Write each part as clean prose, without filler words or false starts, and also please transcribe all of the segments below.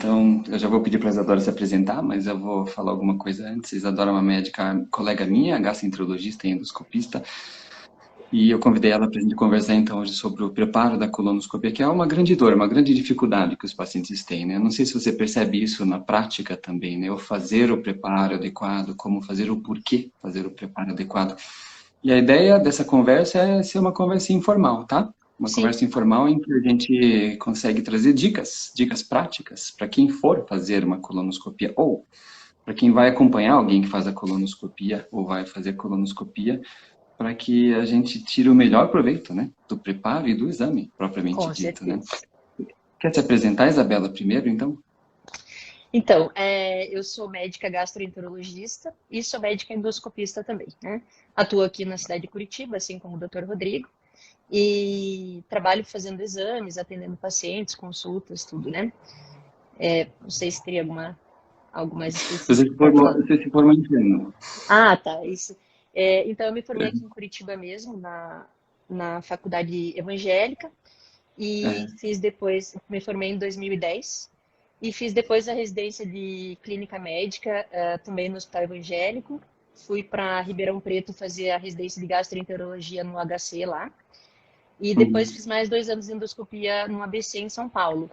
Então, eu já vou pedir para a Isadora se apresentar, mas eu vou falar alguma coisa antes. A Isadora é uma médica, colega minha, gastroenterologista e endoscopista, e eu convidei ela para a gente conversar então hoje sobre o preparo da colonoscopia, que é uma grande dor, uma grande dificuldade que os pacientes têm, né? Não sei se você percebe isso na prática também, né? O fazer o preparo adequado, como fazer o porquê fazer o preparo adequado. E a ideia dessa conversa é ser uma conversa informal, tá? Uma Sim, conversa informal em que a gente consegue trazer dicas práticas para quem for fazer uma colonoscopia ou para quem vai acompanhar alguém que faz a colonoscopia ou vai fazer a colonoscopia, para que a gente tire o melhor proveito, né, do preparo e do exame propriamente com dito, né? certeza. Quer se apresentar, Isabela, primeiro, então? Então, eu sou médica gastroenterologista e sou médica endoscopista também, né? Atuo aqui na cidade de Curitiba, assim como o Dr. Rodrigo, e trabalho fazendo exames, atendendo pacientes, consultas, tudo, né? Não sei se teria algo mais específico para falar. Você se formou em que ano? Ah, tá, isso. Então, eu me formei aqui em Curitiba mesmo, na faculdade evangélica, e É. fiz depois, me formei em 2010 e fiz depois a residência de clínica médica, também no Hospital Evangélico. Fui para Ribeirão Preto fazer a residência de gastroenterologia no HC lá. E depois Uhum. fiz mais 2 anos de endoscopia no ABC em São Paulo,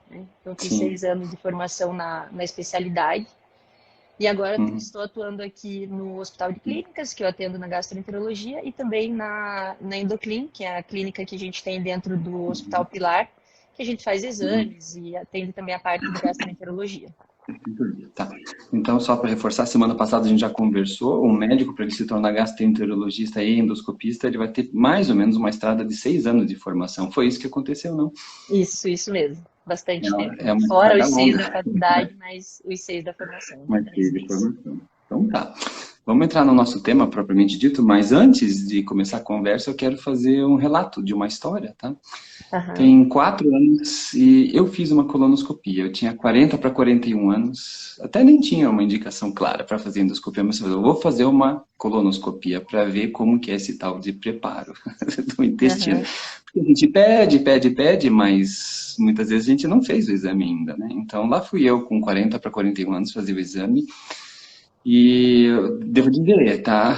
né? Então fiz Sim. 6 anos de formação na especialidade. E agora Uhum. estou atuando aqui no Hospital de Clínicas, que eu atendo na gastroenterologia, e também na Endoclin, que é a clínica que a gente tem dentro do Hospital Pilar, que a gente faz Uhum. exames e atende também a parte de gastroenterologia. Tá. Então, só para reforçar, semana passada a gente já conversou, o médico, para ele se tornar gastroenterologista e endoscopista, ele vai ter mais ou menos uma estrada de 6 anos de formação. Foi isso que aconteceu, não? Isso mesmo. Bastante tempo. É uma Fora estrada os 6 longa, da faculdade, mas os 6 da formação, mas exatamente teve seis. formação. Então tá. Vamos entrar no nosso tema propriamente dito, mas antes de começar a conversa, eu quero fazer um relato de uma história, tá? Aham, Tem 4 anos e eu fiz uma colonoscopia. Eu tinha 40 para 41 anos, até nem tinha uma indicação clara para fazer endoscopia, mas eu falei, eu vou fazer uma colonoscopia para ver como que é esse tal de preparo do intestino. aham. Porque a gente pede, mas muitas vezes a gente não fez o exame ainda, né? Então lá fui eu com 40 para 41 anos fazer o exame e eu devo dizer, tá?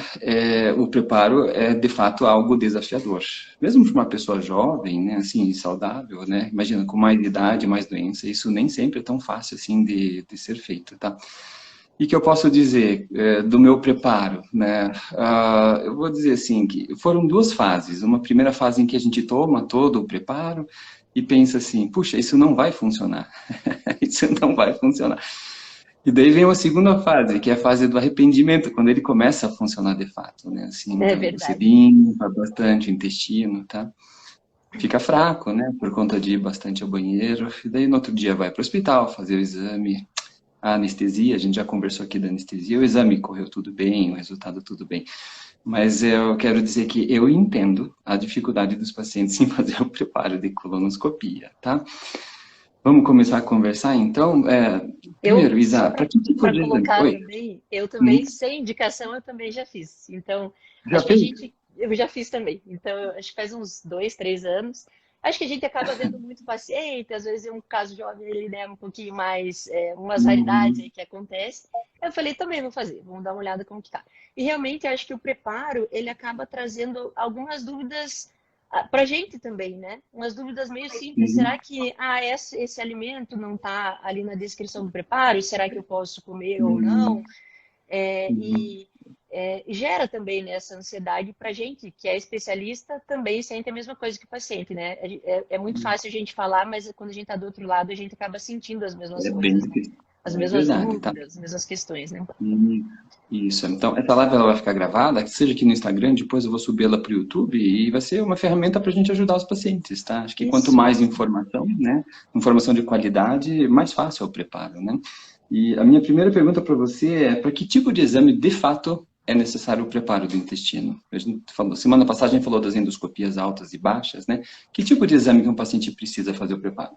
O preparo é de fato algo desafiador. Mesmo para uma pessoa jovem, né, assim, saudável, né? Imagina, com mais idade, mais doença, isso nem sempre é tão fácil assim de ser feito, tá? E que eu posso dizer do meu preparo, né? Eu vou dizer assim que foram duas fases. Uma primeira fase em que a gente toma todo o preparo e pensa assim, puxa, isso não vai funcionar, isso não vai funcionar. E daí vem uma segunda fase, que é a fase do arrependimento, quando ele começa a funcionar de fato, né? Assim, É então você verdade. limpa bastante o intestino, tá? Fica fraco, né? Por conta de ir bastante ao banheiro. E daí no outro dia vai para o hospital fazer o exame, a anestesia, a gente já conversou aqui da anestesia, o exame correu tudo bem, o resultado tudo bem. Mas eu quero dizer que eu entendo a dificuldade dos pacientes em fazer o preparo de colonoscopia, tá? Vamos começar a conversar, então? Eu, Primeiro, só Isa, para que tipo para de exame? colocar Oi? também, eu também, Hum, sem indicação, eu também já fiz. Então, Já acho que a fez? gente, eu já fiz também. Então, acho que faz uns 2, 3 anos. Acho que a gente acaba vendo muito paciente, às vezes um caso jovem ele é um pouquinho mais, umas raridades aí Uhum, que acontece. Eu falei, também vou fazer, vamos dar uma olhada como que tá. E realmente acho que o preparo, ele acaba trazendo algumas dúvidas para a gente também, né? Umas dúvidas meio simples. Será uhum, que esse alimento não está ali na descrição do preparo? Será que eu posso comer ou não? uhum, É, uhum. e gera também né, essa ansiedade para a gente, que é especialista, também sente a mesma coisa que o paciente, né? É muito fácil a gente falar, mas quando a gente está do outro lado, a gente acaba sentindo as mesmas É bem coisas, né? difícil. As É mesmas verdade, tá? dúvidas, as mesmas questões, né? Hum, Isso. Então, essa live ela vai ficar gravada, seja aqui no Instagram, depois eu vou subir ela para o YouTube e vai ser uma ferramenta para a gente ajudar os pacientes, tá? Acho que quanto Isso. mais informação, né? Informação de qualidade, mais fácil é o preparo, né? E a minha primeira pergunta para você é: para que tipo de exame de fato é necessário o preparo do intestino? A gente falou, semana passada a gente falou das endoscopias altas e baixas, né? Que tipo de exame que um paciente precisa fazer o preparo?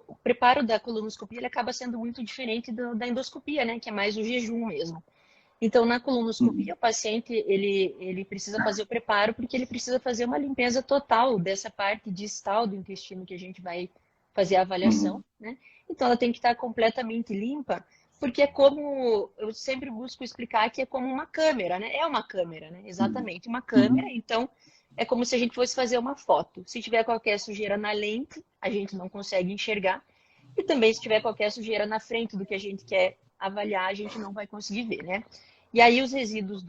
O preparo da colonoscopia ele acaba sendo muito diferente da endoscopia, né? Que é mais o jejum mesmo. Então, na colonoscopia, Uhum, o paciente ele precisa fazer o preparo porque ele precisa fazer uma limpeza total dessa parte distal do intestino que a gente vai fazer a avaliação, Uhum. né? Então ela tem que estar completamente limpa, porque é como, eu sempre busco explicar que é como uma câmera, né? É uma câmera, né? Uhum. Exatamente, uma câmera, Uhum. então é como se a gente fosse fazer uma foto. Se tiver qualquer sujeira na lente, a gente não consegue enxergar, e também se tiver qualquer sujeira na frente do que a gente quer avaliar, a gente não vai conseguir ver, né? E aí os resíduos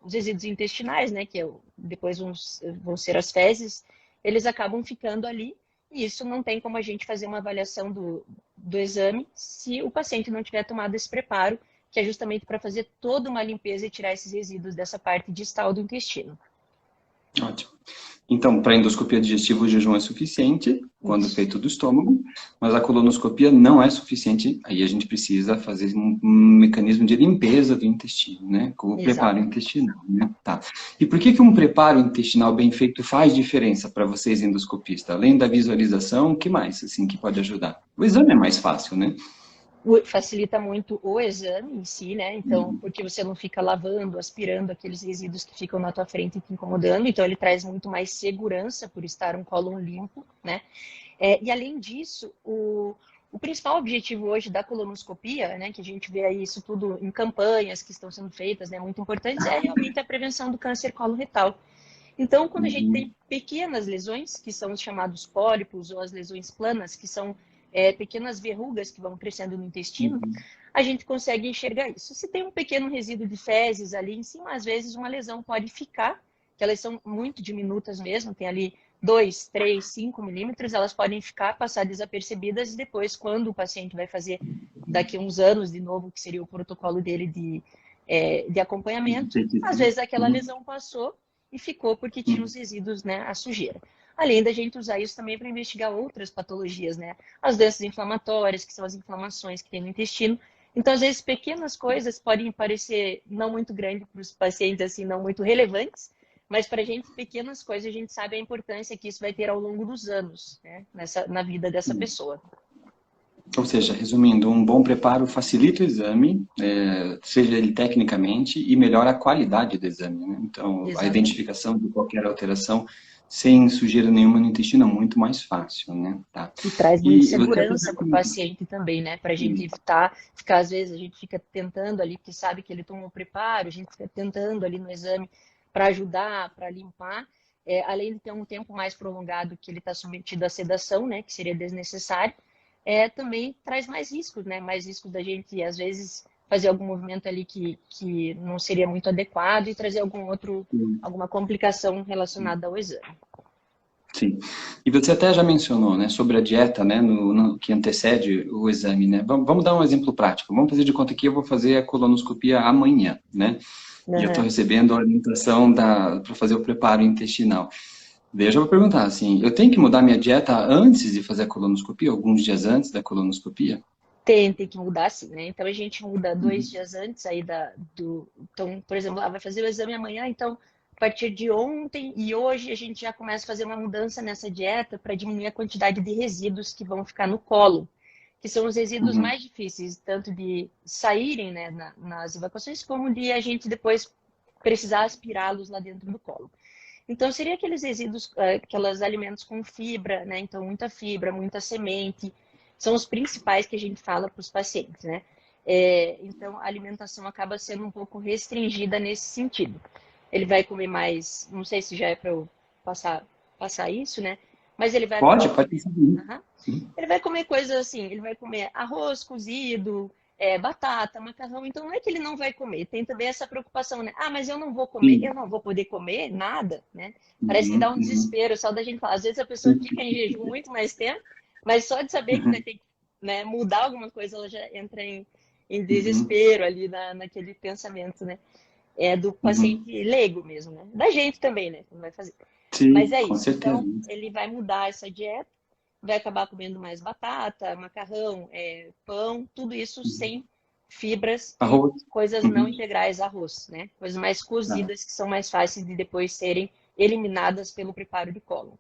os resíduos intestinais, né, que depois vão ser as fezes, eles acabam ficando ali, e isso não tem como a gente fazer uma avaliação do exame se o paciente não tiver tomado esse preparo, que é justamente para fazer toda uma limpeza e tirar esses resíduos dessa parte distal do intestino. Ótimo. Então, para endoscopia digestiva, o jejum é suficiente, quando Isso, feito do estômago, mas a colonoscopia não é suficiente, aí a gente precisa fazer um mecanismo de limpeza do intestino, né? Com o preparo exato. intestinal, né? Tá. E por que um preparo intestinal bem feito faz diferença para vocês, endoscopistas? Além da visualização, o que mais, assim, que pode ajudar? O exame é mais fácil, né? Facilita muito o exame em si, né? Então, Uhum. porque você não fica lavando, aspirando aqueles resíduos que ficam na tua frente e te incomodando, então ele traz muito mais segurança por estar um cólon limpo, né? E além disso, o principal objetivo hoje da colonoscopia, né, que a gente vê aí isso tudo em campanhas que estão sendo feitas, né, muito importantes, é realmente a prevenção do câncer coloretal. Então, quando a gente tem Uhum. pequenas lesões, que são os chamados pólipos, ou as lesões planas, que são pequenas verrugas que vão crescendo no intestino, Uhum. a gente consegue enxergar isso. Se tem um pequeno resíduo de fezes ali em cima, às vezes uma lesão pode ficar, que elas são muito diminutas mesmo, tem ali 2, 3, 5 milímetros, elas podem ficar, passar desapercebidas, e depois, quando o paciente vai fazer daqui a uns anos de novo, que seria o protocolo dele de acompanhamento, às vezes aquela Uhum. lesão passou e ficou porque tinha Uhum. os resíduos, né, a sujeira. Além da gente usar isso também para investigar outras patologias, né? As doenças inflamatórias, que são as inflamações que tem no intestino. Então, às vezes, pequenas coisas podem parecer não muito grandes para os pacientes, assim, não muito relevantes, mas para a gente, pequenas coisas, a gente sabe a importância que isso vai ter ao longo dos anos, né? Na vida dessa pessoa. Ou seja, resumindo, um bom preparo facilita o exame, seja ele tecnicamente, e melhora a qualidade do exame, né? Então, a Exatamente. identificação de qualquer alteração sem sujeira nenhuma no intestino é muito mais fácil, né? Tá. E traz muita E você até segurança já para o comentou. paciente também, né? Para a gente evitar, ficar, às vezes, a gente fica tentando ali, porque sabe que ele tomou preparo, a gente fica tentando ali no exame para ajudar, para limpar, além de ter um tempo mais prolongado que ele está submetido à sedação, né? Que seria desnecessário, também traz mais riscos, né? Mais riscos da gente, às vezes, fazer algum movimento ali que não seria muito adequado e trazer alguma complicação relacionada ao exame. Sim. E você até já mencionou, né, sobre a dieta, né, que antecede o exame, né? Vamos dar um exemplo prático. Vamos fazer de conta que eu vou fazer a colonoscopia amanhã, né? E eu estou Uhum. recebendo a orientação para fazer o preparo intestinal. Daí eu já vou perguntar, assim, eu tenho que mudar minha dieta antes de fazer a colonoscopia, alguns dias antes da colonoscopia? Tem que mudar sim, né? Então a gente muda dois Uhum. dias antes aí Então, por exemplo, vai fazer o exame amanhã, então a partir de ontem e hoje a gente já começa a fazer uma mudança nessa dieta para diminuir a quantidade de resíduos que vão ficar no colo, que são os resíduos Uhum. mais difíceis, tanto de saírem, né, nas evacuações, como de a gente depois precisar aspirá-los lá dentro do colo. Então, seria aqueles resíduos, aqueles alimentos com fibra, né? Então, muita fibra, muita semente, são os principais que a gente fala para os pacientes, né? Então, a alimentação acaba sendo um pouco restringida nesse sentido. Ele vai comer mais, não sei se já é para eu passar isso, né? Mas ele vai acabar Pode comendo. pensar. Aham. Sim. Ele vai comer coisas assim, ele vai comer arroz cozido, batata, macarrão, então não é que ele não vai comer, tem também essa preocupação, né? Ah, mas eu não vou comer, eu Sim. não vou poder comer nada, né? Parece que dá Uhum. um Uhum. desespero só da gente falar. Às vezes a pessoa fica em jejum muito mais tempo, mas só de saber que vai Uhum. ter que, né, mudar alguma coisa, ela já entra em Uhum. desespero ali naquele pensamento, né? É do paciente Uhum. leigo mesmo, né? Da gente também, né? Que não vai fazer. Mas Sim, é com isso. certeza. Então, ele vai mudar essa dieta, vai acabar comendo mais batata, macarrão, pão, tudo isso Uhum. sem fibras e Arroz. coisas não Uhum. integrais, arroz, né? Coisas mais Tá. cozidas que são mais fáceis de depois serem eliminadas pelo preparo de cólon.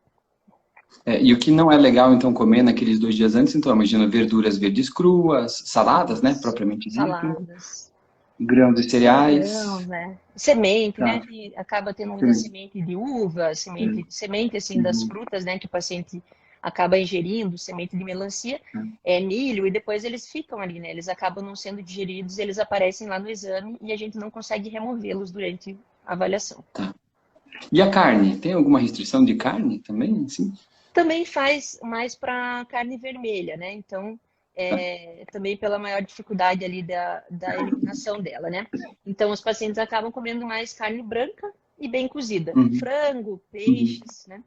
E o que não é legal, então, comer naqueles 2 dias antes, então, imagina verduras verdes cruas, saladas, né, Isso. propriamente dito, Saladas, grãos e cereais. grãos, né? Semente, né? Tá. Que acaba tendo muita Também. semente de uva, semente assim das Uhum. frutas, né? Que o paciente acaba ingerindo semente de melancia, milho, e depois eles ficam ali, né? Eles acabam não sendo digeridos, eles aparecem lá no exame e a gente não consegue removê-los durante a avaliação. Tá. E a carne? Tem alguma restrição de carne também? Sim. Também faz mais para carne vermelha, né? Então, também pela maior dificuldade ali da eliminação dela, né? Então, os pacientes acabam comendo mais carne branca e bem cozida. Frango, peixes, né?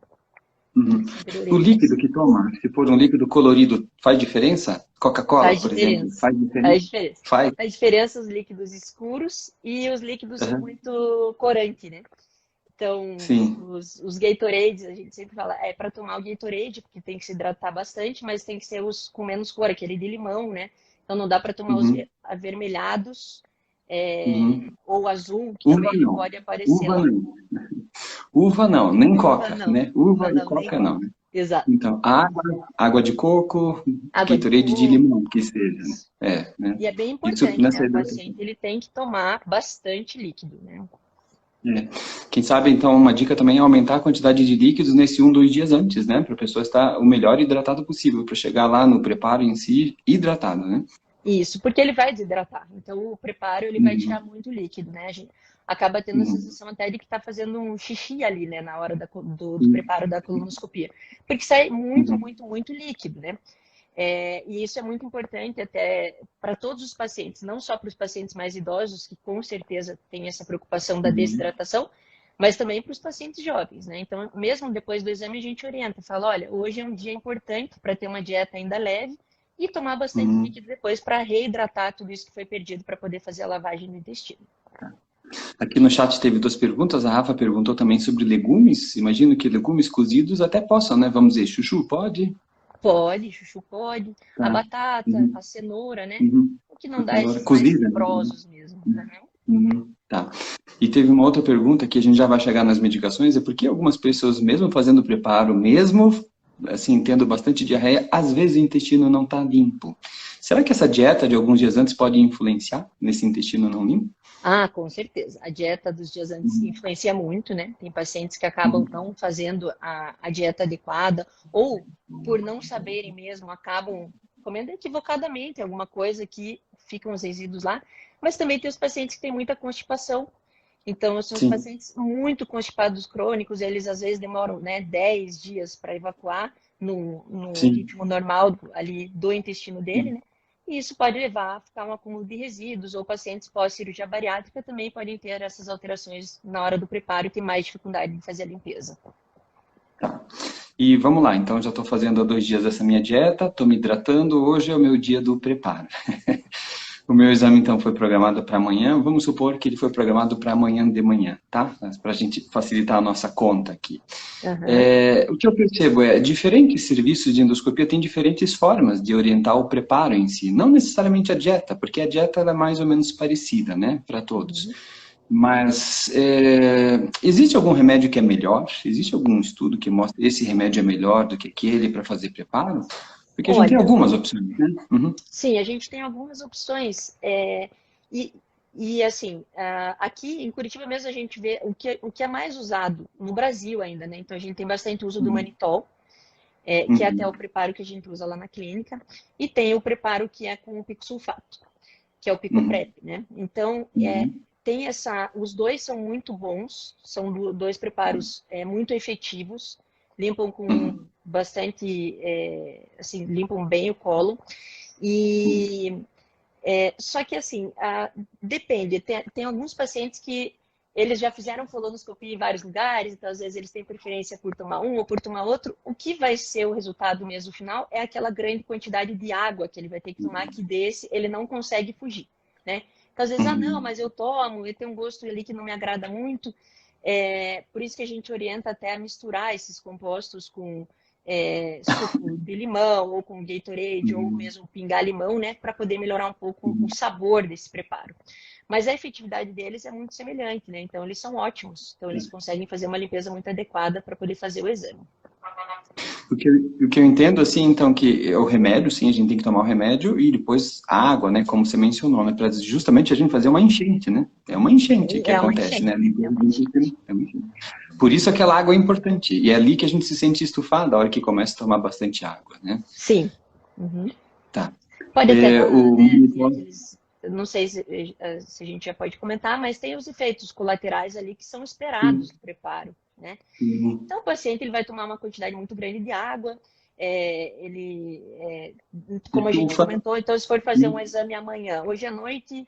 O líquido que toma, se for um líquido colorido, faz diferença? Coca-Cola, por exemplo, faz diferença? Faz diferença. Faz. Faz diferença os líquidos escuros e os líquidos muito corante, né? Então, os Gatorades, a gente sempre fala, é para tomar o Gatorade, porque tem que se hidratar bastante, mas tem que ser os com menos cor, aquele de limão, né? Então não dá para tomar os avermelhados ou azul, que Uva também não. pode aparecer Uva lá. não. Uva não, nem Coca, não. né? Uva não, e Coca não. Né? Exato. Então, água de coco, Gatorade de limão, que seja. Né? Né? E é bem importante, né? O paciente ele tem que tomar bastante líquido, né? Quem sabe, então, uma dica também é aumentar a quantidade de líquidos nesse 1, 2 dias antes, né? Para a pessoa estar o melhor hidratado possível, para chegar lá no preparo em si hidratado, né? Isso, porque ele vai desidratar. Então, o preparo, ele vai tirar muito líquido, né? A gente acaba tendo a sensação até de que está fazendo um xixi ali, né? Na hora do preparo da colonoscopia. Porque sai muito, muito líquido, né? E isso é muito importante até para todos os pacientes, não só para os pacientes mais idosos, que com certeza têm essa preocupação da desidratação, mas também para os pacientes jovens, né? Então, mesmo depois do exame, a gente orienta, fala, olha, hoje é um dia importante para ter uma dieta ainda leve e tomar bastante líquido depois para reidratar tudo isso que foi perdido para poder fazer a lavagem do intestino. Aqui no chat teve 2 perguntas. A Rafa perguntou também sobre legumes. Imagino que legumes cozidos até possam, né? Vamos dizer, chuchu pode? Pode, chuchu pode. A batata, a cenoura, né? O que não dá esses cozida, mais fibrosos mesmo. Tá. E teve uma outra pergunta que a gente já vai chegar nas medicações, é por que algumas pessoas, mesmo fazendo o preparo, mesmo assim, tendo bastante diarreia, às vezes o intestino não está limpo. Será que essa dieta de alguns dias antes pode influenciar nesse intestino não limpo? Ah, com certeza. A dieta dos dias antes influencia muito, né? Tem pacientes que acabam não fazendo a dieta adequada ou, por não saberem mesmo, acabam comendo equivocadamente alguma coisa que ficam os resíduos lá. Mas também tem os pacientes que têm muita constipação. Então, são os pacientes muito constipados crônicos, eles às vezes demoram, né, 10 dias para evacuar no ritmo normal ali do intestino dele, né? E isso pode levar a ficar um acúmulo de resíduos, ou pacientes pós-cirurgia bariátrica também podem ter essas alterações na hora do preparo e ter mais dificuldade de fazer a limpeza. Tá. E vamos lá, então já estou fazendo há 2 dias essa minha dieta, estou me hidratando, hoje é o meu dia do preparo. O meu exame, então, foi programado para amanhã. Vamos supor que ele foi programado para amanhã de manhã, tá? Para a gente facilitar a nossa conta aqui. O que eu percebo é, diferentes serviços de endoscopia têm diferentes formas de orientar o preparo em si. Não necessariamente a dieta, porque a dieta ela é mais ou menos parecida, né? Para todos. Mas existe algum remédio que é melhor? Existe algum estudo que mostra que esse remédio é melhor do que aquele para fazer preparo? Porque a gente tem algumas opções, né? Sim, a gente tem algumas opções. E assim, aqui em Curitiba mesmo a gente vê o que é mais usado no Brasil ainda, né? Então a gente tem bastante uso do manitol, que é até o preparo que a gente usa lá na clínica, e tem o preparo que é com o picosulfato, que é o picoprep, né? Então, tem os dois são muito bons, são 2 preparos muito efetivos, limpam com bastante, assim, limpam bem o colo. Só que, assim, depende. Tem alguns pacientes que eles já fizeram colonoscopia em vários lugares, então, às vezes, eles têm preferência por tomar um ou por tomar outro. O que vai ser o resultado mesmo final é aquela grande quantidade de água que ele vai ter que tomar, que desse ele não consegue fugir, né? Então, às vezes, não, mas eu tomo, eu tenho um gosto ali que não me agrada muito. Por isso que a gente orienta até a misturar esses compostos com suco de limão, ou com Gatorade, ou mesmo pingar limão, né? Para poder melhorar um pouco o sabor desse preparo. Mas a efetividade deles é muito semelhante, né? Então, eles são ótimos. Então, eles conseguem fazer uma limpeza muito adequada para poder fazer o exame. O que eu entendo, assim, então, que é o remédio, sim, a gente tem que tomar o remédio e depois a água, né, como você mencionou, né, para justamente a gente fazer uma enchente, né? É uma enchente que acontece, né? É uma enchente. Por isso aquela água é importante. E é ali que a gente se sente estufado, a hora que começa a tomar bastante água, né? Sim. Uhum. Tá. Pode até dar, O né? Tem monitor... aqueles, eu não sei se a gente já pode comentar, mas tem os efeitos colaterais ali que são esperados do preparo, né? Uhum. Então, o paciente ele vai tomar uma quantidade muito grande de água, como a gente Estufa. comentou, então, se for fazer um exame amanhã, hoje à noite,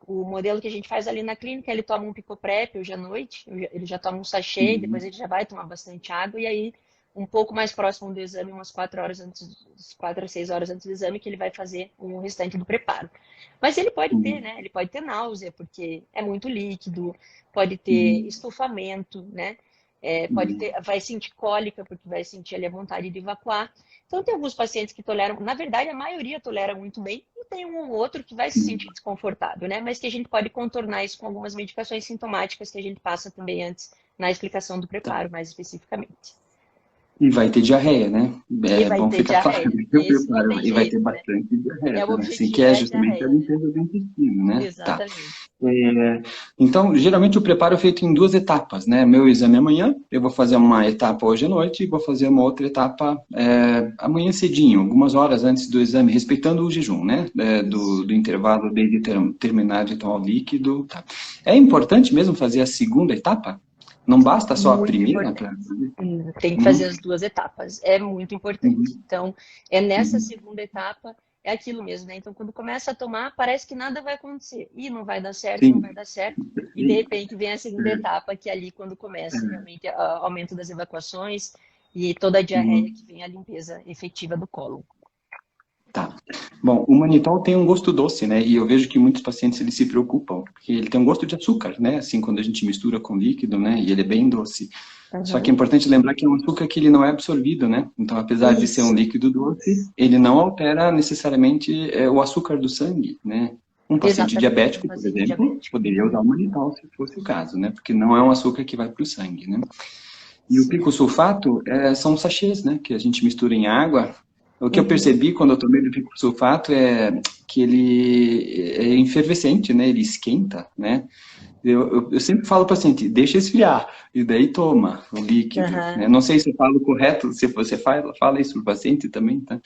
o modelo que a gente faz ali na clínica, ele toma um picoprep hoje à noite, ele já toma um sachê, depois Uhum. ele já vai tomar bastante água, e aí, um pouco mais próximo do exame, umas 4 horas antes, 4 a 6 horas antes do exame, que ele vai fazer o restante do preparo. Mas ele pode ter, Uhum. né? Ele pode ter náusea, porque é muito líquido, pode ter Uhum. estufamento, né? Pode Uhum. ter, vai sentir cólica, porque vai sentir ali a vontade de evacuar. Então, tem alguns pacientes que toleram, na verdade, a maioria tolera muito bem, e tem um ou outro que vai se sentir desconfortável, né? Mas que a gente pode contornar isso com algumas medicações sintomáticas que a gente passa também antes na explicação do Tá. preparo, mais especificamente. E vai ter diarreia, né? E É vai bom ter ficar claro. diarreia. Eu Esse não preparo. tem E vai ter jeito, né? bastante diarreia, O né? Assim, que objetivo é é a justamente a diarreia, né? limpeza do intestino, né? Tá. Exatamente. Então, geralmente o preparo é feito em 2 etapas, né? Meu exame amanhã, eu vou fazer uma etapa hoje à noite e vou fazer uma outra etapa amanhã cedinho, algumas horas antes do exame, respeitando o jejum, né? Isso. Do intervalo desde terminar de tomar o líquido. Tá. É importante mesmo fazer a segunda etapa? Não basta só a Muito primeira? importante. Tem que fazer Uhum, as duas etapas. É muito importante. uhum, Então, é nessa uhum. segunda etapa, é aquilo mesmo, né? Então, quando começa a tomar, parece que nada vai acontecer. E não vai dar certo, não vai Sim. dar certo. E, de Perfeito. repente, vem a segunda etapa, que é ali quando começa É, realmente o aumento das evacuações e toda a diarreia uhum. que vem a limpeza efetiva do cólon. Tá. Bom, o manitol tem um gosto doce, né? E eu vejo que muitos pacientes eles se preocupam, porque ele tem um gosto de açúcar, né? Assim, quando a gente mistura com líquido, né? E ele é bem doce. Só que é Uhum. importante lembrar que é um açúcar que ele não é absorvido, né? Então, apesar de ser um Isso, líquido doce, ele não altera necessariamente o açúcar do sangue, né? Um paciente exatamente, no diabético, por paciente exemplo, diabético. poderia Uhum. usar o manitol se fosse o caso, né? Porque não é um açúcar que vai para o sangue, né? E o picosulfato são sachês, né? Que a gente mistura em água. O que eu Uhum. percebi quando eu tomei do picosulfato é que ele é efervescente, né? Ele esquenta, né? Eu sempre falo para o paciente, deixa esfriar, e daí toma o líquido, né? Uhum. Não sei se eu falo correto, se você fala isso para o paciente também, tá?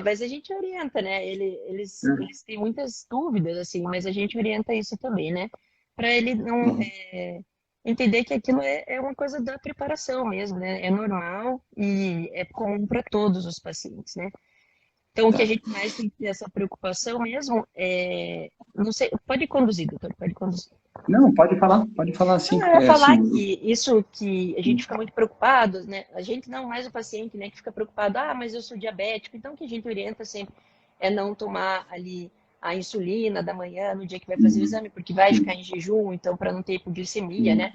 Mas a gente orienta, né? Eles têm muitas dúvidas, assim, mas a gente orienta isso também, né? Para ele não Uhum. entender que aquilo é uma coisa da preparação mesmo, né? É normal e é comum para todos os pacientes, né? Então, o que a Tá. gente mais tem que ter essa preocupação mesmo é. Não sei, pode conduzir, doutor, pode conduzir. Não, pode falar assim, Não, eu ia falar assim. que isso que a gente fica muito preocupado, né? A gente não, mais o paciente, né, que fica preocupado, mas eu sou diabético. Então, o que a gente orienta sempre é não tomar ali a insulina da manhã no dia que vai fazer o Uhum. exame, porque vai ficar Sim. em jejum, então, para não ter hipoglicemia, né? Uhum.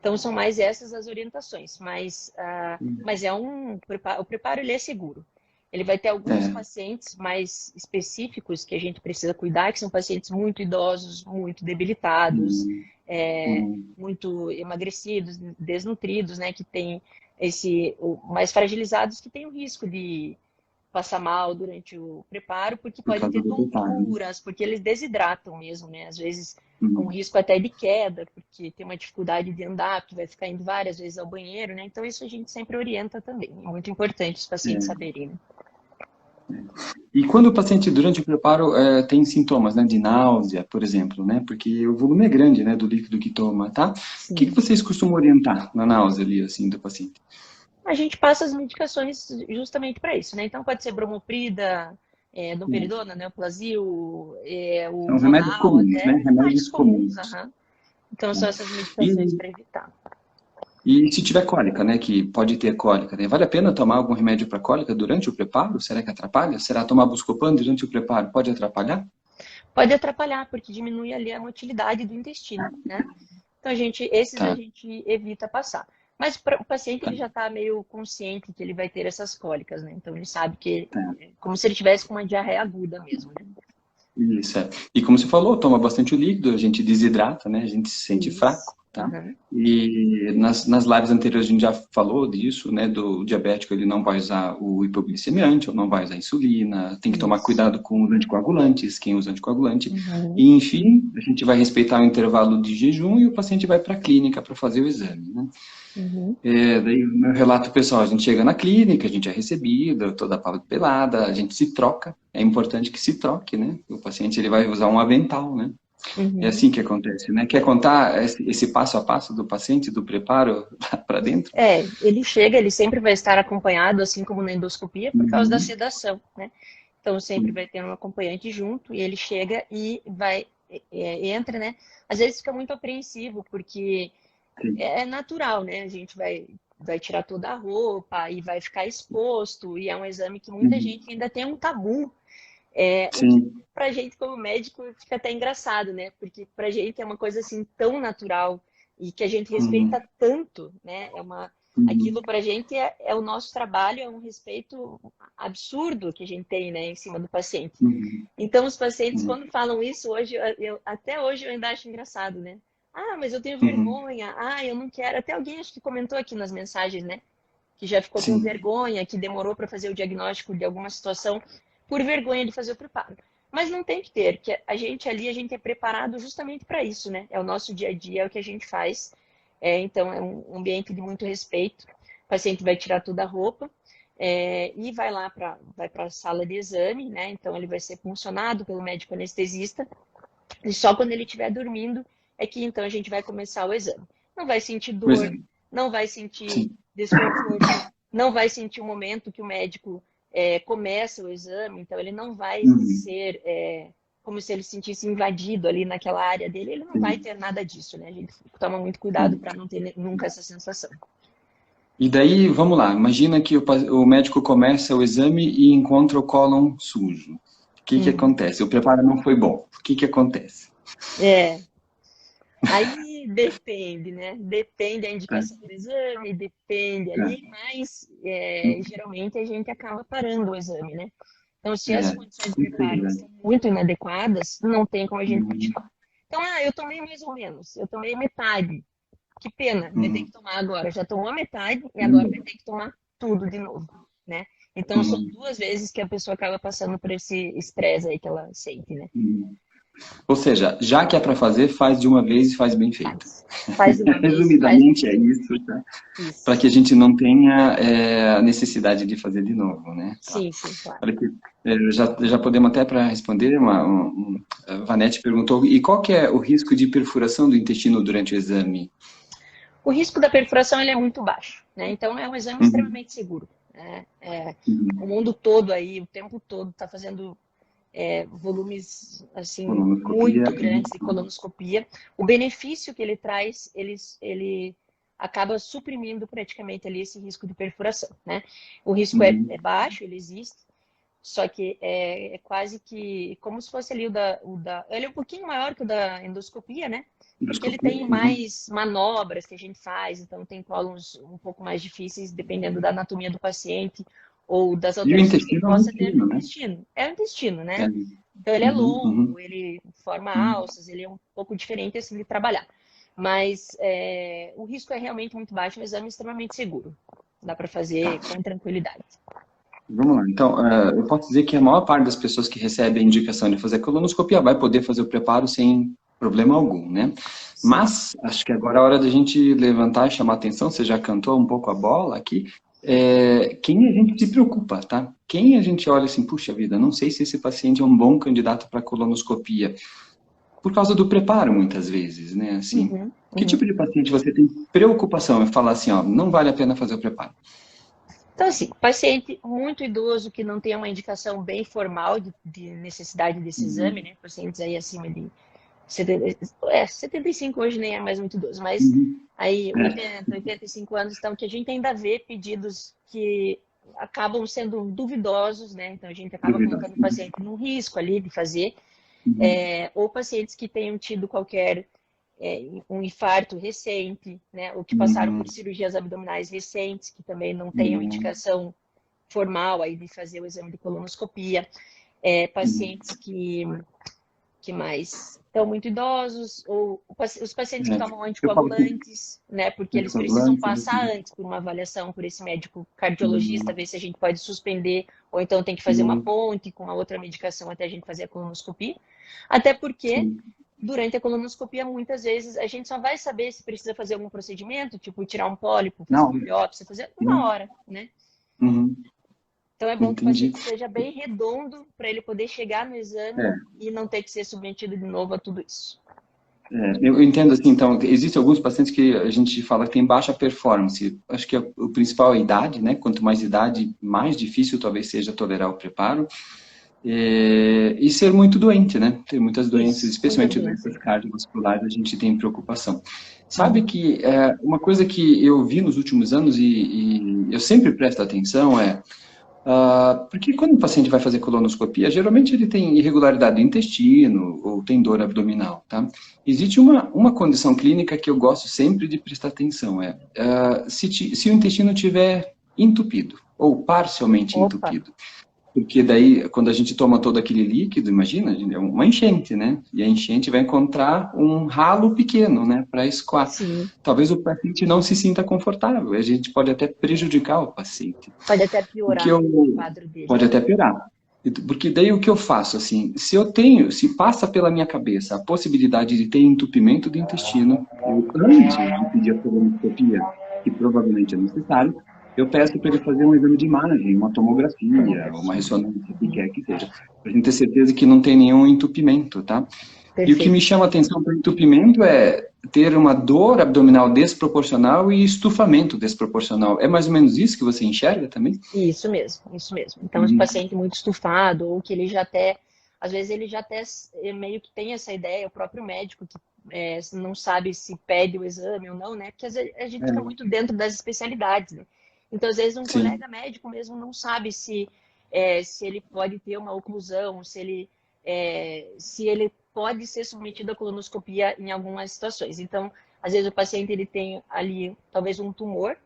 Então, são mais essas as orientações. Mas o preparo ele é seguro. Ele vai ter alguns É. pacientes mais específicos que a gente precisa cuidar, que são pacientes muito idosos, muito debilitados, Uhum. é, Uhum. muito emagrecidos, desnutridos, né, que tem mais fragilizados, que tem o risco de passar mal durante o preparo, porque Por pode causa ter do detalhe. tonturas, porque eles desidratam mesmo, né? Às vezes com Uhum. risco até de queda, porque tem uma dificuldade de andar, porque vai ficar indo várias vezes ao banheiro, né? Então isso a gente sempre orienta também. É muito importante os pacientes É. saberem, né? E quando o paciente, durante o preparo, tem sintomas, né, de náusea, por exemplo, né, porque o volume é grande, né, do líquido que toma, tá? O que Sim. vocês costumam orientar na náusea ali, assim, do paciente? A gente passa as medicações justamente para isso, né? Então pode ser bromoprida, É. domperidona, neoplasil, o São remédios Vonal, comuns, né, até remédios remédios comuns, comuns. aham. Então Tá? são essas medicações E, para evitar. e se tiver cólica, né, que pode ter cólica, né, vale a pena tomar algum remédio para cólica durante o preparo? Será que atrapalha? Será tomar Buscopan durante o preparo pode atrapalhar? Pode atrapalhar, porque diminui ali a motilidade do intestino, né? Então, esses a Tá, gente evita passar. Mas o paciente tá, ele já está meio consciente que ele vai ter essas cólicas, né? Então ele sabe que tá. é como se ele tivesse com uma diarreia aguda mesmo, né? Isso, é. E como você falou, toma bastante o líquido, a gente desidrata, né, a gente se sente Isso. fraco. tá? E nas lives anteriores a gente já falou disso, né? Do diabético, ele não vai usar o hipoglicemiante, ou não vai usar insulina, tem que tomar cuidado com os anticoagulantes, quem usa anticoagulante. E, enfim, a gente vai respeitar o intervalo de jejum e o paciente vai para a clínica para fazer o exame, né? Daí, no meu relato pessoal, a gente chega na clínica, a gente é recebido, toda pelada, a gente se troca. É importante que se troque, né? O paciente ele vai usar um avental, né? É assim que acontece, né? Quer contar esse passo a passo do paciente, do preparo para dentro? Ele chega, ele sempre vai estar acompanhado, assim como na endoscopia, por causa da sedação, né? Então sempre vai ter um acompanhante junto e ele chega e vai, entra, né? Às vezes fica muito apreensivo, porque é natural, né? A gente vai tirar toda a roupa e vai ficar exposto, e é um exame que muita gente ainda tem um tabu. O que pra gente como médico fica até engraçado, né? Porque pra gente é uma coisa assim tão natural e que a gente respeita tanto, né? Aquilo pra gente é o nosso trabalho, é um respeito absurdo que a gente tem, né, em cima do paciente. Então os pacientes quando falam isso hoje, até hoje eu ainda acho engraçado, né? Ah, mas eu tenho vergonha. Ah, eu não quero. Até alguém acho que comentou aqui nas mensagens, né? Que já ficou com vergonha, que demorou para fazer o diagnóstico de alguma situação por vergonha de fazer o preparo. Mas não tem que ter, que a gente ali, a gente é preparado justamente para isso, né? É o nosso dia a dia, é o que a gente faz. Então, é um ambiente de muito respeito. O paciente vai tirar toda a roupa e vai lá para a sala de exame, né? Então, ele vai ser puncionado pelo médico anestesista. E só quando ele estiver dormindo é que então a gente vai começar o exame. Não vai sentir dor, não vai sentir desconforto, não vai sentir o momento que o médico começa o exame, então ele não vai ser como se ele se sentisse invadido ali naquela área dele, ele não vai ter nada disso, né? A gente toma muito cuidado para não ter nunca essa sensação. E daí, vamos lá, imagina que o médico começa o exame e encontra o cólon sujo. O que acontece? O preparo não foi bom. O que acontece? Aí depende, né? Depende da indicação do exame, depende ali, mas geralmente a gente acaba parando o exame, né? Então, se as condições de preparo estão muito inadequadas, não tem como a gente continuar. Então, eu tomei mais ou menos, eu tomei metade. Que pena, vai ter que tomar agora. Já tomou a metade e agora vai ter que tomar tudo de novo, né? Então, são 2 vezes que a pessoa acaba passando por esse estresse aí que ela sente, né? Ou seja, já que é para fazer, faz de uma vez e faz bem feito. Faz de uma vez. Resumidamente é isso, tá? Para que a gente não tenha a necessidade de fazer de novo, né? Sim, claro. Olha aqui, já podemos até para responder, a Vanete perguntou, e qual que é o risco de perfuração do intestino durante o exame? O risco da perfuração ele é muito baixo, né? Então é um exame extremamente seguro. O mundo todo aí, o tempo todo, está fazendo volumes assim muito grandes de colonoscopia. O benefício que ele traz, ele acaba suprimindo praticamente ali esse risco de perfuração, né? O risco é baixo, ele existe, só que é quase que como se fosse ali ele é um pouquinho maior que o da endoscopia, né? Porque ele tem mais manobras que a gente faz, então tem cólons um pouco mais difíceis, dependendo da anatomia do paciente ou das alterações que ele possa ter no intestino. É o intestino, né? Então ele é longo, ele forma alças, ele é um pouco diferente assim de trabalhar. Mas o risco é realmente muito baixo, um exame extremamente seguro. Dá para fazer com tranquilidade. Vamos lá. Então, eu posso dizer que a maior parte das pessoas que recebem a indicação de fazer colonoscopia vai poder fazer o preparo sem problema algum, né? Sim. Mas, acho que agora é a hora da gente levantar e chamar atenção, você já cantou um pouco a bola aqui, quem a gente se preocupa, tá? Quem a gente olha assim, puxa vida, não sei se esse paciente é um bom candidato para colonoscopia, por causa do preparo, muitas vezes, né? Assim, que tipo de paciente você tem preocupação em falar assim, ó, não vale a pena fazer o preparo? Então, assim, paciente muito idoso que não tem uma indicação bem formal de necessidade desse exame, né? Pacientes aí acima de 75 hoje nem é mais muito idoso, mas aí 80, 85 anos, então que a gente ainda vê pedidos que acabam sendo duvidosos, né? Então a gente acaba colocando o paciente num risco ali de fazer, ou pacientes que tenham tido qualquer um infarto recente, né? Ou que passaram por cirurgias abdominais recentes, que também não tenham indicação formal aí de fazer o exame de colonoscopia, pacientes que mais Então, muito idosos, ou os pacientes que É. tomam Eu falo que anticoagulantes, né? Porque eles precisam anticoagulante, passar antes por uma avaliação por esse médico cardiologista, hum, ver se a gente pode suspender, ou então tem que fazer uma hum, ponte com a outra medicação até a gente fazer a colonoscopia. Até porque, sim. durante a colonoscopia, muitas vezes a gente só vai saber se precisa fazer algum procedimento, tipo tirar um pólipo, fazer Não, uma biópsia, fazer uma hum, hora, né? uhum, Então é bom que o entendi. paciente esteja bem redondo para ele poder chegar no exame É. e não ter que ser submetido de novo a tudo isso. Eu entendo assim, então, existem alguns pacientes que a gente fala que tem baixa performance. Acho que o principal é a idade, né? Quanto mais idade, mais difícil talvez seja tolerar o preparo. E ser muito doente, né? Ter muitas doenças, Isso, muita especialmente doença. doenças cardiovasculares, a gente tem preocupação. Sabe Uhum. que uma coisa que eu vi nos últimos anos e eu sempre presto atenção porque quando o paciente vai fazer colonoscopia, geralmente ele tem irregularidade do intestino ou tem dor abdominal, tá? Existe uma condição clínica que eu gosto sempre de prestar atenção, se o intestino tiver entupido ou parcialmente Opa, entupido. Porque daí, quando a gente toma todo aquele líquido, imagina, é uma enchente, né? E a enchente vai encontrar um ralo pequeno, né, para escoar. sim. Talvez o paciente não se sinta confortável, a gente pode até prejudicar o paciente. Pode até O que piorar eu o quadro dele. pode até piorar. Porque daí o que eu faço, assim, se passa pela minha cabeça a possibilidade de ter entupimento do intestino, eu, antes de pedir a colonoscopia, que provavelmente é necessário, eu peço para ele fazer um exame de imagem, uma tomografia, uma Tomografia. ressonância, o que quer que seja, para a gente ter certeza que não tem nenhum entupimento, tá? E o que me Perfeito. chama a atenção para o entupimento é ter uma dor abdominal desproporcional e estufamento desproporcional. É mais ou menos isso que você enxerga também? Isso mesmo, isso mesmo. Então, o Uhum. paciente muito estufado, ou que ele já até, às vezes ele já até meio que tem essa ideia, o próprio médico que não sabe se pede o exame ou não, né? Porque às vezes a gente fica É, muito dentro das especialidades, né? Então, às vezes um sim. colega médico mesmo não sabe se ele pode ter uma oclusão, se ele pode ser submetido à colonoscopia em algumas situações. Então, às vezes o paciente ele tem ali talvez um tumor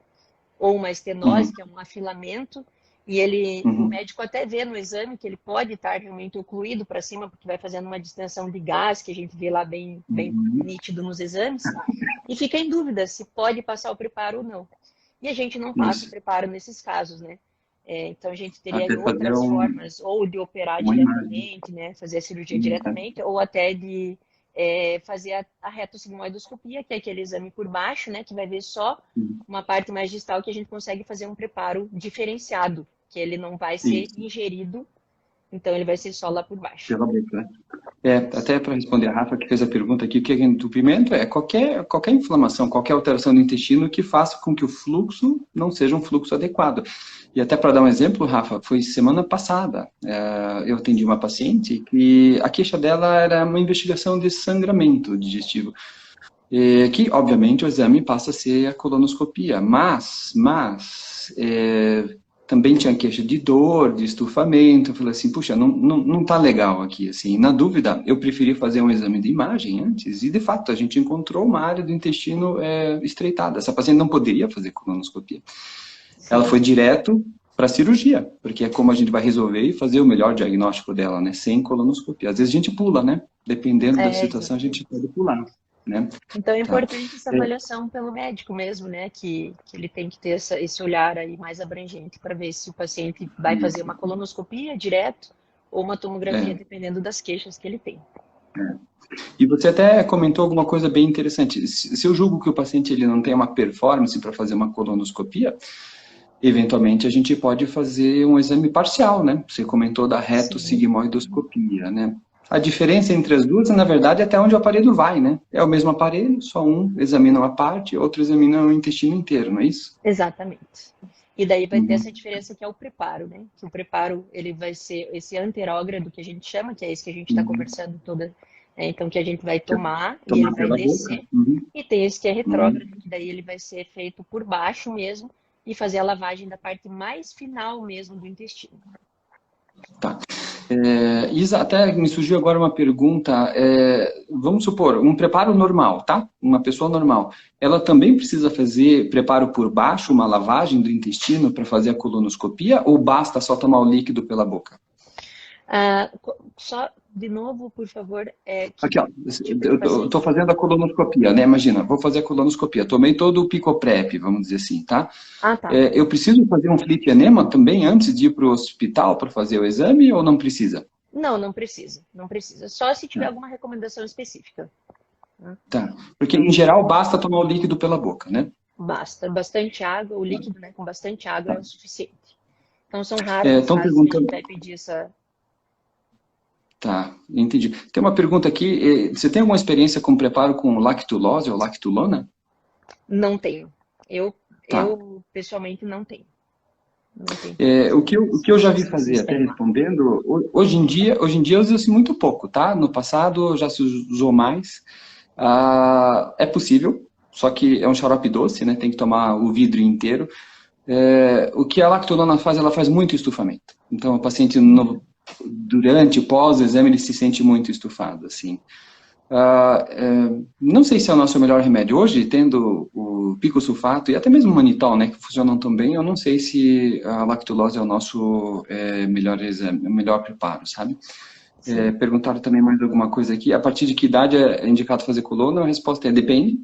ou uma estenose, Uhum. que é um afilamento, e o Uhum. médico até vê no exame que ele pode estar realmente ocluído para cima, porque vai fazendo uma distensão de gás, que a gente vê lá bem, bem Uhum. nítido nos exames, e fica em dúvida se pode passar o preparo ou não. E a gente não passa o Isso. preparo nesses casos, né? Então a gente teria Até fazer outras formas, ou de operar uma imagem. diretamente, né? Fazer a cirurgia Né? diretamente, ou até de fazer a retossigmoidoscopia, que é aquele exame por baixo, né? Que vai ver só uma parte mais distal que a gente consegue fazer um preparo diferenciado, que ele não vai ser Isso, ingerido, então ele vai ser só lá por baixo. pela boca. Né? Até para responder a Rafa, que fez a pergunta aqui, o que é entupimento? É qualquer inflamação, qualquer alteração do intestino que faça com que o fluxo não seja um fluxo adequado. E até para dar um exemplo, Rafa, foi semana passada, eu atendi uma paciente que a queixa dela era uma investigação de sangramento digestivo. Que, obviamente, o exame passa a ser a colonoscopia, mas também tinha queixa de dor, de estufamento. Eu falei assim, puxa, não tá legal aqui, assim. Na dúvida, eu preferi fazer um exame de imagem antes, e de fato, a gente encontrou uma área do intestino estreitada. Essa paciente não poderia fazer colonoscopia. Ela Sim, foi direto para cirurgia, porque é como a gente vai resolver e fazer o melhor diagnóstico dela, né? Sem colonoscopia. Às vezes a gente pula, né? Dependendo da situação, a gente exatamente. pode pular, né? Então é Tá. importante essa avaliação pelo médico mesmo, né? Que ele tem que ter esse olhar aí mais abrangente para ver se o paciente vai fazer Isso. uma colonoscopia direto ou uma tomografia, É. dependendo das queixas que ele tem. E você até comentou alguma coisa bem interessante. Se eu julgo que o paciente ele não tem uma performance para fazer uma colonoscopia, eventualmente a gente pode fazer um exame parcial, né? Você comentou da Sim, retossigmoidoscopia, né? A diferença entre as duas, na verdade, é até onde o aparelho vai, né? É o mesmo aparelho, só um examina uma parte, outro examina o intestino inteiro, não é isso? exatamente. E daí vai ter essa Uhum. diferença que é o preparo, né? Que o preparo ele vai ser esse anterógrado que a gente chama, que é esse que a gente está Uhum. conversando toda, né? Então que a gente vai Que é tomar e ele tomar vai pela boca. descer. Uhum. E tem esse que é retrógrado, Uhum. que daí ele vai ser feito por baixo mesmo e fazer a lavagem da parte mais final mesmo do intestino. Tá. Isa, até me surgiu agora uma pergunta. Vamos supor, um preparo normal, tá? Uma pessoa normal. Ela também precisa fazer preparo por baixo, uma lavagem do intestino para fazer a colonoscopia, ou basta só tomar o líquido pela boca? Só, de novo, por favor, que Aqui, ó, tipo de eu estou paciente? fazendo a colonoscopia, né? Imagina, vou fazer a colonoscopia. Tomei todo o picoprep, vamos dizer assim, tá? Ah, tá. Eu preciso fazer um flip enema também antes de ir para o hospital para fazer o exame ou não precisa? Não, não precisa, não precisa. Só se tiver Tá, alguma recomendação específica, né? tá. Porque, Não, em geral, basta tomar o líquido pela boca, né? basta. Bastante água, o líquido, né, com bastante água é o Tá. suficiente. Então, são raros os Estão casos que a gente perguntando... vai pedir essa. Tá, entendi. Tem uma pergunta aqui. Você tem alguma experiência com preparo com lactulose ou lactulona? Não tenho. Eu, Tá. eu pessoalmente não tenho. Não tenho O que eu já Não vi sei se fazer, vocês até têm lá. respondendo, hoje em dia usa-se muito pouco, tá? No passado já se usou mais. É possível, só que é um xarope doce, né? Tem que tomar o vidro inteiro. O que a lactulona faz, ela faz muito estufamento. Então, o paciente, durante e pós-exame, ele se sente muito estufado, assim. Não sei se é o nosso melhor remédio. Hoje, tendo o picosulfato e até mesmo o manitol, né, que funcionam tão bem, eu não sei se a lactulose é o nosso melhor exame, melhor preparo, sabe? Sim. Perguntaram também mais alguma coisa aqui. A partir de que idade é indicado fazer coluna? A resposta é depende.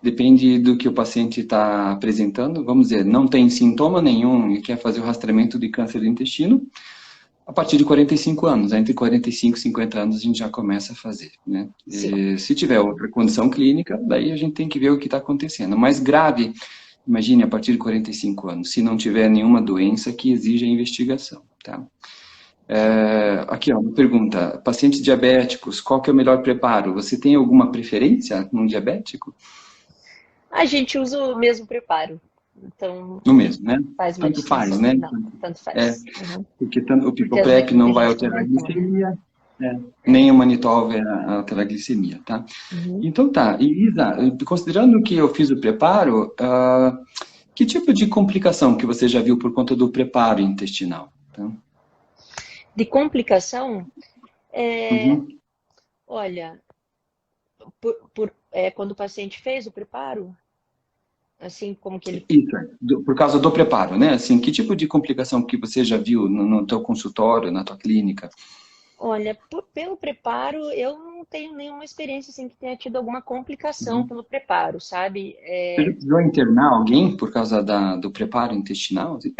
Depende do que o paciente está apresentando. Vamos dizer, não tem sintoma nenhum e quer fazer o rastreamento de câncer do intestino. A partir de 45 anos, entre 45 e 50 anos a gente já começa a fazer, né? Sim. Se tiver outra condição clínica, daí a gente tem que ver o que está acontecendo. Mais grave, imagine a partir de 45 anos, se não tiver nenhuma doença que exija investigação, tá? Aqui, ó, uma pergunta. Pacientes diabéticos, qual que é o melhor preparo? Você tem alguma preferência num diabético? A gente usa o mesmo preparo. Então, No mesmo, né? faz uma Tanto faz, distinção. né? Não, tanto É, faz. Uhum. porque tanto o Porque às picoprep vezes a não vai gente alterar a também toma. glicemia, É. nem o manitol vai alterar a glicemia, tá? Uhum. Então tá, e Isa, considerando que eu fiz o preparo, que tipo de complicação que você já viu por conta do preparo intestinal? Tá? De complicação, é, Uhum. olha, quando o paciente fez o preparo, assim como que ele. Isso, por causa do preparo, né? Assim, que tipo de complicação que você já viu no teu consultório, na tua clínica? Olha, pelo preparo, eu não tenho nenhuma experiência assim que tenha tido alguma complicação Uhum. pelo preparo, sabe? Você já precisou internar alguém por causa do preparo intestinal? Assim?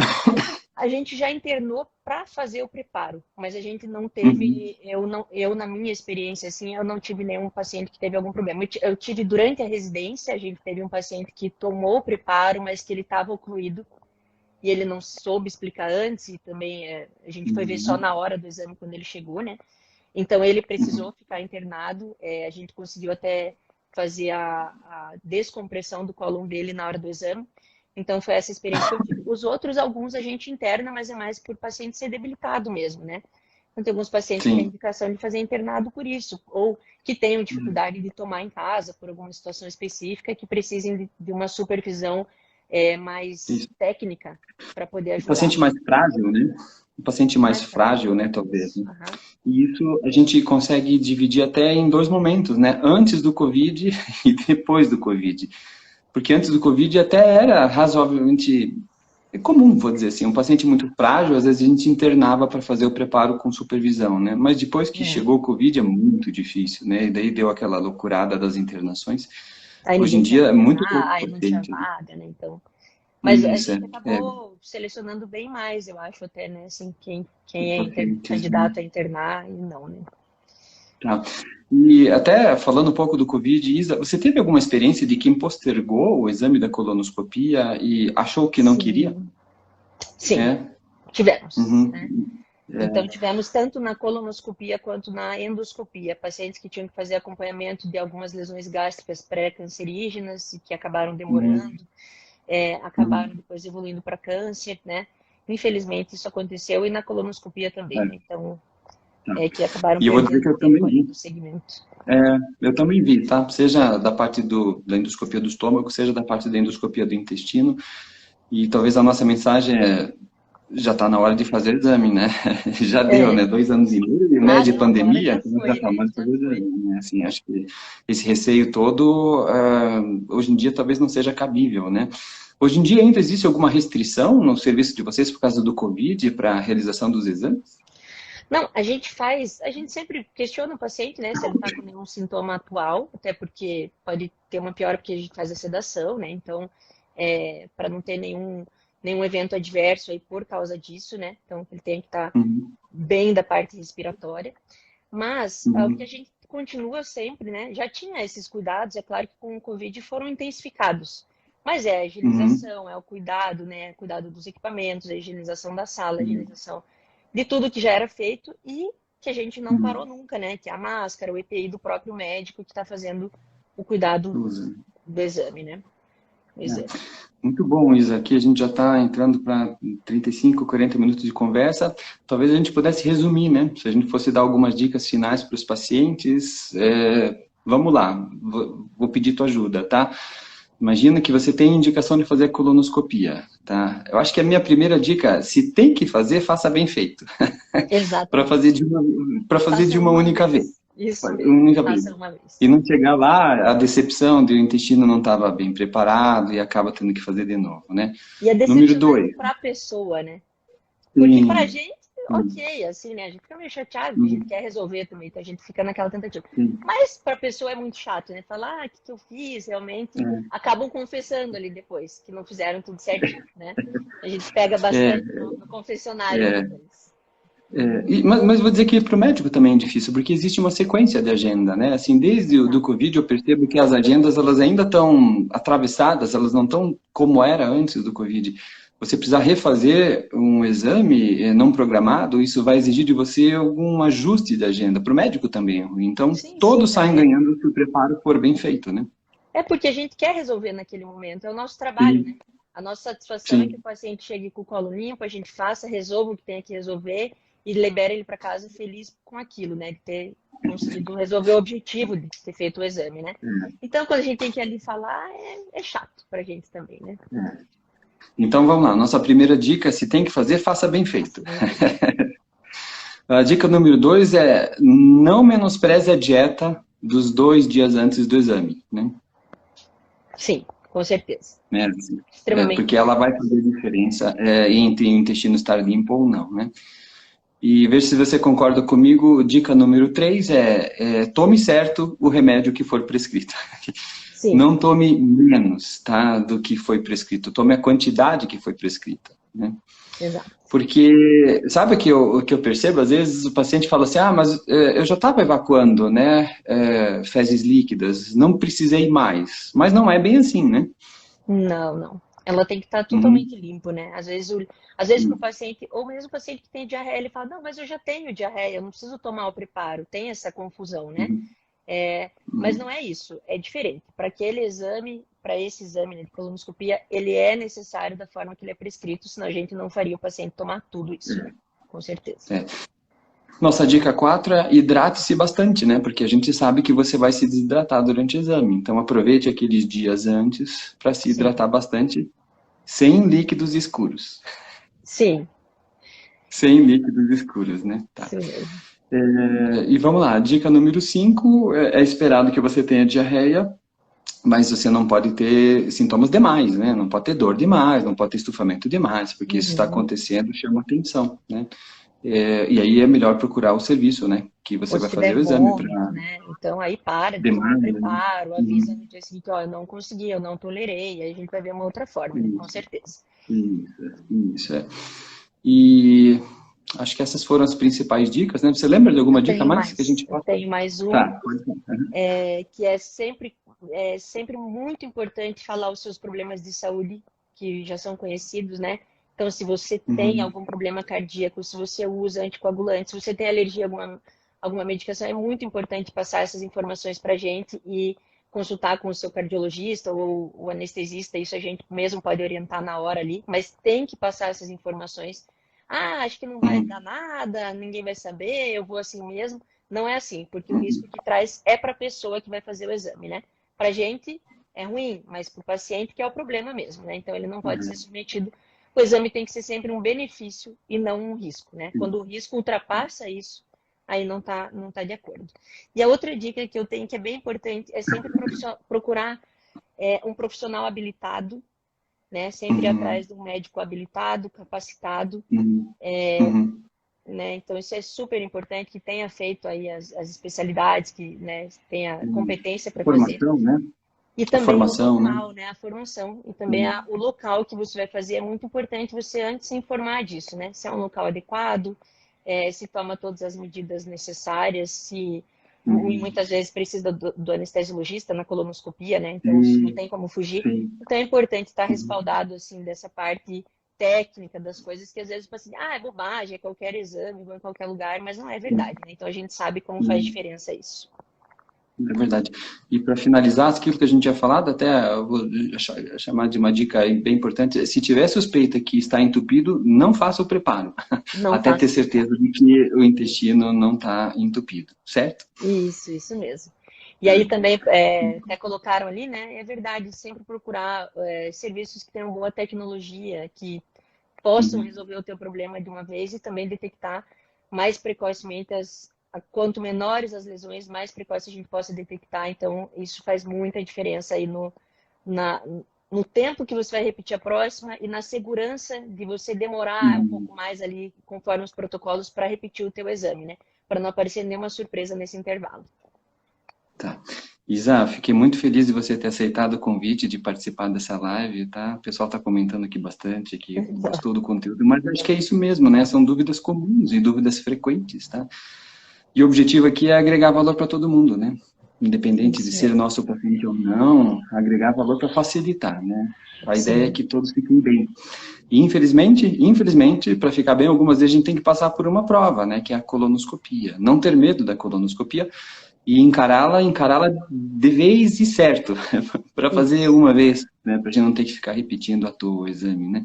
A gente já internou para fazer o preparo, mas a gente não Uhum. teve, eu na minha experiência assim, eu não tive nenhum paciente que teve algum problema. Eu tive durante a residência, a gente teve um paciente que tomou o preparo, mas que ele estava ocluído e ele não soube explicar antes e também a gente foi ver só Uhum. na hora do exame quando ele chegou, né? Então ele Uhum. precisou ficar internado, a gente conseguiu até fazer a descompressão do cólon dele na hora do exame. Então foi essa experiência que eu tive. Os outros, alguns a gente interna, mas é mais por paciente ser debilitado mesmo, né? Então, tem alguns pacientes que têm Sim. indicação de fazer internado por isso, ou que tenham dificuldade de tomar em casa por alguma situação específica, que precisem de uma supervisão mais Isso. técnica para poder O ajudar. paciente mais frágil, né? O paciente mais Mais frágil. frágil, né, talvez. Isso. Né? Aham. E isso a gente consegue dividir até em dois momentos, né? Antes do Covid e depois do Covid. Porque antes do Covid até era razoavelmente comum, vou dizer assim, um paciente muito frágil, às vezes a gente internava para fazer o preparo com supervisão, né? Mas depois que É. chegou o Covid é muito difícil, né? E daí deu aquela loucurada das internações. Aí Hoje ninguém em quer dia é muito pouco internar, aí não tinha paciente. Né? vaga, né? Então. Mas a Isso, gente acabou selecionando bem mais, eu acho, até, né? Assim, quem é pacientes, né? candidato a internar e não, né? Tá. E até falando um pouco do Covid, Isa, você teve alguma experiência de quem postergou o exame da colonoscopia e achou que não queria? Sim, sim, É. tivemos, Uhum. né? Então, É. tivemos tanto na colonoscopia quanto na endoscopia, pacientes que tinham que fazer acompanhamento de algumas lesões gástricas pré-cancerígenas e que acabaram Uhum. demorando, acabaram Uhum. depois evoluindo para câncer, né? Infelizmente, isso aconteceu e na colonoscopia também, né? É, Então, tá. que acabaram E eu vou dizer perdendo que eu tempo também ali vi. no segmento. Eu também vi, tá? Seja da parte da endoscopia do estômago, seja da parte da endoscopia do intestino. E talvez a nossa mensagem já está na hora de fazer exame, né? Já deu, É. né? 2 anos e meio, né, Ah, de não, agora pandemia, já então já foi, está né? mais Já fazer foi. exame, né? Assim, acho que esse receio todo, hoje em dia, talvez não seja cabível, né? Hoje em dia ainda existe alguma restrição no serviço de vocês por causa do Covid para a realização dos exames? Não, a gente sempre questiona o paciente, né, se ele está com nenhum sintoma atual, até porque pode ter uma piora porque a gente faz a sedação, né, então, para não ter nenhum evento adverso aí por causa disso, né, então ele tem que estar Uhum, bem da parte respiratória. Mas o que a uhum, gente continua sempre, né? Já tinha esses cuidados, é claro que com o Covid foram intensificados. Mas é a uhum, higienização, é o cuidado, né? Cuidado dos equipamentos, a higienização da sala, a uhum, higienização de tudo que já era feito e que a gente não parou uhum. nunca, né? Que é a máscara, o EPI do próprio médico que está fazendo o cuidado Usa. do exame, né? O exame. Muito bom, Isa. Aqui a gente já está entrando para 35, 40 minutos de conversa. Talvez a gente pudesse resumir, né? Se a gente fosse dar algumas dicas finais para os pacientes, vamos lá, vou pedir tua ajuda, tá? Imagina que você tem indicação de fazer colonoscopia, tá? Eu acho que a minha primeira dica, se tem que fazer, faça bem feito, para fazer Exatamente. para fazer de Faça uma uma única vez. vez. Isso mesmo. Única vez. Faça uma vez. E não chegar lá, a decepção de o intestino não estava bem preparado e acaba tendo que fazer de novo, né? E é Número decepcionante 2. para a pessoa, né? Porque pra Sim, gente, sim, ok, assim, né? A gente fica meio chateado, porque a gente sim, quer resolver também, então a gente fica naquela tentativa. sim. Mas pra pessoa é muito chato, né? Falar, o que que eu fiz? Realmente acabam confessando ali depois, que não fizeram tudo certinho, né? A gente pega É, bastante no confessionário é, depois. mas vou dizer que para o médico também é difícil, porque existe uma sequência de agenda, né? Assim, desde o do Exato. Covid eu percebo que as agendas elas ainda estão atravessadas, elas não estão como era antes do Covid. Você precisar refazer um exame não programado, isso vai exigir de você algum ajuste de agenda. Para o médico também é ruim. Então, Sim, sim, todos saem também. ganhando se o preparo for bem feito, né? É porque a gente quer resolver naquele momento, é o nosso trabalho, né? Sim, A nossa satisfação é que o sim. paciente chegue com o colo limpo, a gente faça, resolva o que tem que resolver e libere ele para casa feliz com aquilo, né? De ter conseguido resolver o objetivo de ter feito o exame, né? Então, quando a gente tem que ir ali falar, é chato para a gente também, né? Então vamos lá. Nossa primeira dica, se tem que fazer, faça bem Faça feito. bem feito. A dica número 2 é não menospreze a dieta dos 2 dias antes do exame, né? Sim, com certeza. Assim, Extremamente porque ela vai importante. fazer diferença entre o intestino estar limpo ou não, né? E veja se você concorda comigo. Dica número 3 tome certo o remédio que for prescrito. Sim, Não tome menos, tá, do que foi prescrito. Tome a quantidade que foi prescrita, né? exato. Porque, sabe o que eu percebo? Às vezes o paciente fala assim, mas eu já estava evacuando, né, fezes líquidas, não precisei mais. Mas não é bem assim, né? Não, não. Ela tem que estar totalmente Uhum, limpo, né? Às vezes para o paciente, ou mesmo o paciente que tem diarreia, ele fala, não, mas eu já tenho diarreia, eu não preciso tomar o preparo. Tem essa confusão, né? uhum, Mas uhum. não é isso, é diferente. Para aquele exame, para esse exame, né, de colonoscopia, ele é necessário da forma que ele é prescrito, senão a gente não faria o paciente tomar tudo isso, com certeza. É. Nossa dica 4 é hidrate-se bastante, né? Porque a gente sabe que você vai se desidratar durante o exame. Então aproveite aqueles dias antes para se Sim, hidratar bastante, sem líquidos escuros. sim, Sem líquidos escuros, né? Tá. isso mesmo. E vamos lá, dica número 5, é esperado que você tenha diarreia, mas você não pode ter sintomas demais, né? Não pode ter dor demais, não pode ter estufamento demais, porque isso está Uhum. acontecendo, chama atenção, né? E aí é melhor procurar o serviço, né? Que você Ou se vai tiver fazer o exame vômito, para né? Então aí para de tomar o demais, né? preparo, avisa Uhum. no dia seguinte, ó, eu não consegui, eu não tolerei, aí a gente vai ver uma outra forma, né? Com Isso, certeza. isso. E acho que essas foram as principais dicas, né? Você lembra de alguma dica a mais que a gente Eu possa? tenho mais uma, Tá, pode ser. que é sempre muito importante falar os seus problemas de saúde, que já são conhecidos, né? Então, se você tem Uhum. algum problema cardíaco, se você usa anticoagulante, se você tem alergia a alguma medicação, é muito importante passar essas informações para a gente e consultar com o seu cardiologista ou o anestesista, isso a gente mesmo pode orientar na hora ali, mas tem que passar essas informações. Ah, acho que não vai Uhum. dar nada, ninguém vai saber, eu vou assim mesmo. Não é assim, porque o risco que traz é para a pessoa que vai fazer o exame, né? Para a gente é ruim, mas para o paciente que é o problema mesmo, né? Então ele não pode ser Uhum. submetido. O exame tem que ser sempre um benefício e não um risco, né? Quando o risco ultrapassa isso, aí não tá de acordo. E a outra dica que eu tenho que é bem importante é sempre procurar um profissional habilitado, né? Sempre ir Uhum. atrás de um médico habilitado, capacitado, Uhum. Uhum. né? Então isso é super importante, que tenha feito aí as especialidades, que, né, tenha competência para fazer. Formação, né? E A também o formação, né? local, né? A formação. E também o local que você vai fazer é muito importante você antes se informar disso, né? Se é um local adequado, se toma todas as medidas necessárias, se e muitas vezes precisa do anestesiologista na colonoscopia, né? Então isso não Sim, tem como fugir. sim. Então é importante estar respaldado assim dessa parte técnica das coisas que às vezes o paciente, é bobagem, é qualquer exame, vou em qualquer lugar, mas não é verdade, né? Então a gente sabe como faz Sim. diferença isso. É verdade. E para finalizar, aquilo que a gente tinha falado, até eu vou chamar de uma dica aí bem importante, se tiver suspeita que está entupido, não faça o preparo, Não até ter faça. certeza de que o intestino não está entupido, certo? Isso mesmo. E aí também até colocaram ali, né? É verdade, sempre procurar serviços que tenham boa tecnologia, que possam Uhum. resolver o teu problema de uma vez e também detectar mais precocemente quanto menores as lesões, mais precoce a gente possa detectar. Então, isso faz muita diferença aí na, no tempo que você vai repetir a próxima e na segurança de você demorar um Uhum. pouco mais ali, conforme os protocolos, para repetir o teu exame, né? Para não aparecer nenhuma surpresa nesse intervalo. Tá. Isa, fiquei muito feliz de você ter aceitado o convite de participar dessa live, tá? O pessoal está comentando aqui bastante, que gostou do conteúdo, mas acho que é isso mesmo, né? São dúvidas comuns e dúvidas frequentes, tá? E o objetivo aqui é agregar valor para todo mundo, né? Independente de Isso ser mesmo. nosso paciente ou não, agregar valor para facilitar, né? A ideia é Sim. que todos fiquem bem. E infelizmente, para ficar bem, algumas vezes a gente tem que passar por uma prova, né? Que é a colonoscopia. Não ter medo da colonoscopia e encará-la de vez e certo, para fazer Isso. uma vez, né? Para a gente não ter que ficar repetindo à toa o exame, né?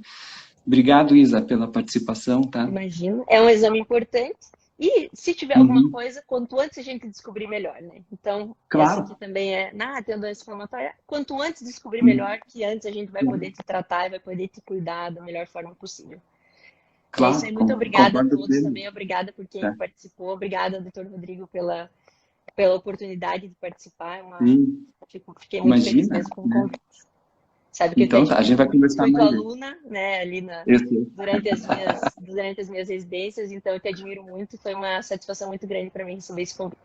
Obrigado, Isa, pela participação, tá? Imagino. É um exame importante. E se tiver alguma Uhum. coisa, quanto antes a gente descobrir melhor, né? Então, essa aqui Claro. também tem doença inflamatória. Quanto antes descobrir Uhum. melhor, que antes a gente vai poder te tratar e vai poder te cuidar da melhor forma possível. E é isso Claro, aí. Muito obrigada a concordo todos mesmo. também. Obrigada por quem Tá? participou. Obrigada, doutor Rodrigo, pela oportunidade de participar. Sim, Fiquei muito feliz imagina, mesmo com o né? convite. Sabe que eu te Então tá, a gente admiro vai muito. conversar Fui tua mais aí. aluna, né, Eu sei. durante as minhas residências, então eu te admiro muito. Foi uma satisfação muito grande para mim receber esse convite.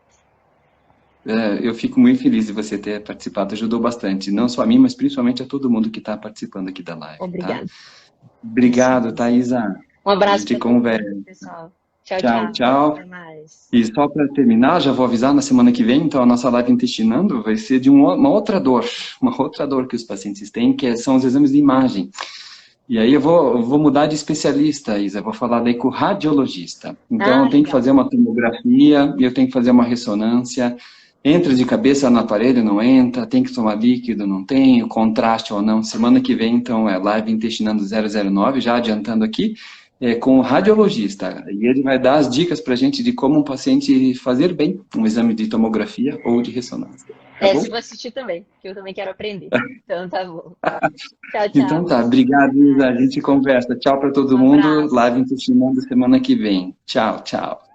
Eu fico muito feliz de você ter participado, ajudou bastante, não só a mim, mas principalmente a todo mundo que está participando aqui da live, tá? Obrigada. Isso Obrigado, mesmo. Thaisa. Um A abraço gente para todo conversa. mundo, pessoal. Tchau, Tchau, tchau. tchau. Até mais. E só para terminar, já vou avisar, na semana que vem, então, a nossa live intestinando vai ser de uma outra dor que os pacientes têm, são os exames de imagem. E aí eu vou mudar de especialista, Isa, eu vou falar daí com o radiologista. Então, Ah, eu tenho que legal. fazer uma tomografia, e eu tenho que fazer uma ressonância, entra de cabeça no aparelho, não entra, tem que tomar líquido, não tem, o contraste ou não. Semana que vem, então, é live intestinando 009, já adiantando aqui, com o radiologista. E ele vai dar as dicas para a gente de como um paciente fazer bem um exame de tomografia ou de ressonância. Tá Essa eu bom? vou assistir também, que eu também quero aprender. Então tá bom. Tchau, Então tchau. tá, Até obrigado, Isa. A mais. gente conversa. Tchau para Um todo mundo. abraço. Live intestinando semana que vem. Tchau, tchau.